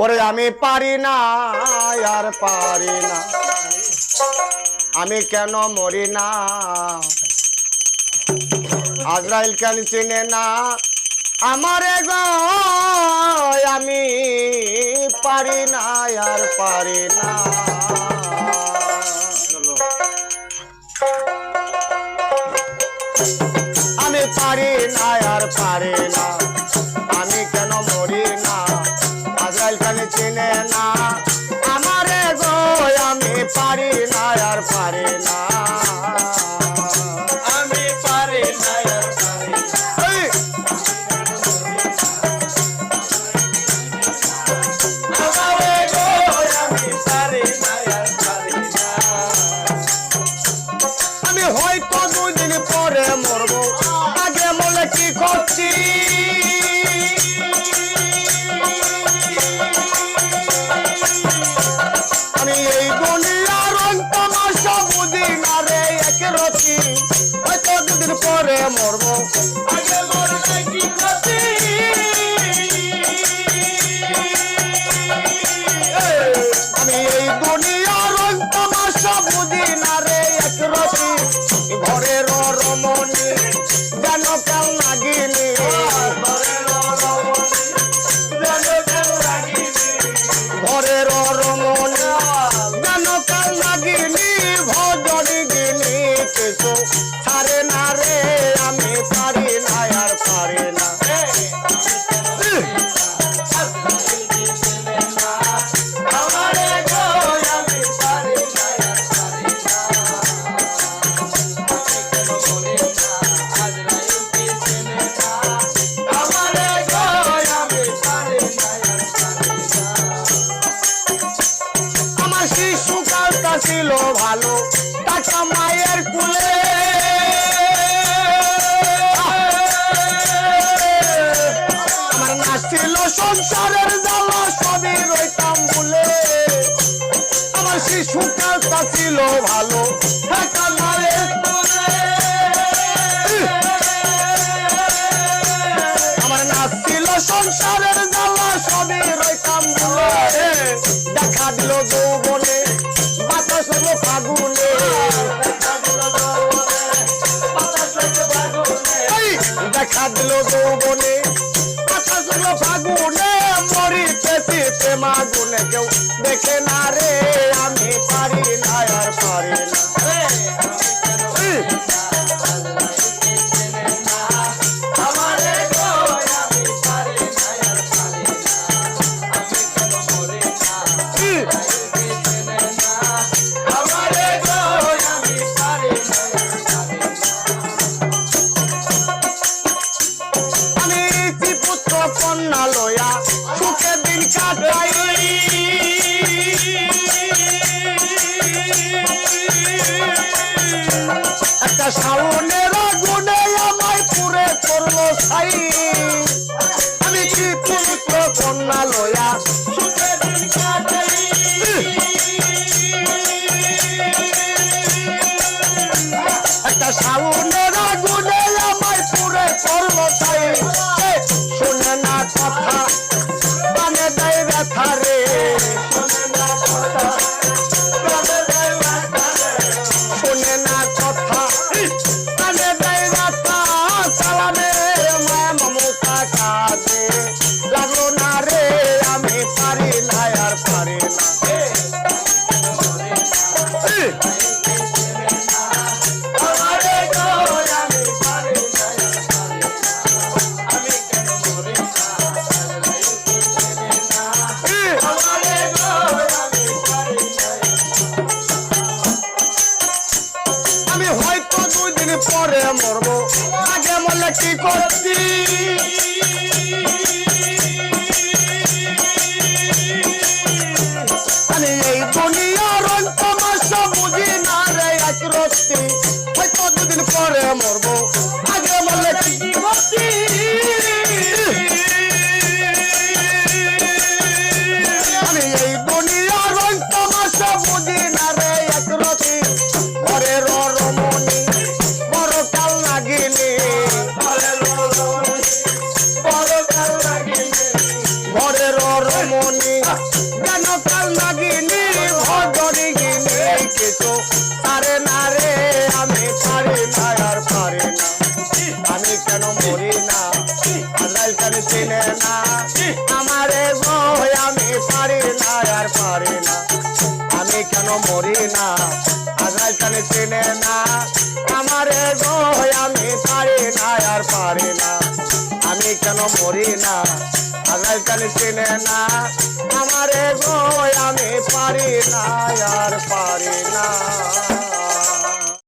ওরে আমি পারি না আর পারি না, আমি কেন মরি না, আজরাইল কেন চিনে না আমারে গো, আমি পারি না আর পারি না। আমি পারি না আর পারি না, আমি কেন মরি না, আজরাইল কেন চিনে না আমারে গো, আমি পারি না আর পারি না। আমি পারি না আর পারি না, আমারে গো আমি পারি না আর পারি না। আমি হয়তো দুদিন পরে মরবো, আগে মনে কি করছি, আমি এই দুনিয়ার অন্তমাশা বুঝি না রে এক রতি, হয়তো দুদিন পরে মরবো, আগে মরলে কি ক্ষতি, আমি এই দুনিয়ার অন্তমাশা বুঝি না রে এক রতি, ঘরের রমণী যেন কেউ নাগিনি, ঘরের রমণী যেন কেউ নাগিনি, ভজনী গিনি কিছু ছাড়ে না রে, আমি পারি না আর পারি না। আমারে গো আমি পারি না আর পারি না, আমারে গো আমি পারি না আর পারি না। আমার শিশুকালটা ছিল ভালো, টাকা মায়ের কুলে, আমার না ছিল সংসারের জ্বালা, সবই রইতাম ভুলে, আমার শিশুকালটা ছিল ভালো, টাকা মায়ের কুলে, আমার না ছিল সংসারের জ্বালা, সবই রইতাম ভুলে, দেখা দিল যৌবনে বাতাস হলো ফাগুনে, দেখা দিল যৌবনে বাতাস হলো ফাগুনে, মরি পেছি প্রেমা গুনে, কেউ দেখে না রে, আমি পারি না আর পারি না। আমারে গো আমি পারি না আর পারি না, আমি কেন মরি না, আমারে গো আমি পারি না আর পারি না। আমি পুত্র কন্যা লয়া সুখে দিন কাটাই, একটা শাওনের আগুনে আমায় পুরে করলো ছাই, আমি কি পুত্র কন্যা লয়া সুখে দিন কাটাই, একটা শাওনের আগুনে আমায় পুরে করলো ছাই, শুনে না কথা কানে দেয় ব্যথা রে, শোনে না কথা, প্রাণে দেয় ব্যথা রে, শুনে না কথা কানে দেয় ব্যথা, সালামে মায়া মমতা কাজে লাগলো না রে, আমি পারি না আর পারি না। আমারে গো আমি পারি না আর পারি না, আমি কেন মরি না, আমারে গো আমি পারি না। আমি হয়তো দুদিন পরে মরবো, আগে মরলে কি করছি, আমি এই দুনিয়ার অন্তমাশা বুঝি না রে এক রতি, হয়তো দুদিন পরে মরবো, আগে মরলে কি করছি, আমি এই দুনিয়ার অন্তমাশা বুঝি না রে এক রতি, ঘরের রমণী বড় কাল লাগিনি, ঘরের রমণী তুমি যেন কাল নাগিনী ভজরি গিনি কিছু পারে না রে আমি পারি না আর পারি না আমি কেন মরি না আজরাইল কেন চিনে না আমারে গো আমি পারি না আর পারি না আমি কেন মরি না আজরাইল কেন চিনে না আমারে গো আমি পারি না আর পারি না আমি কেন মরি না আজরাইল কেন চিনে না আমারে গো আমি পারি না আর পারি না।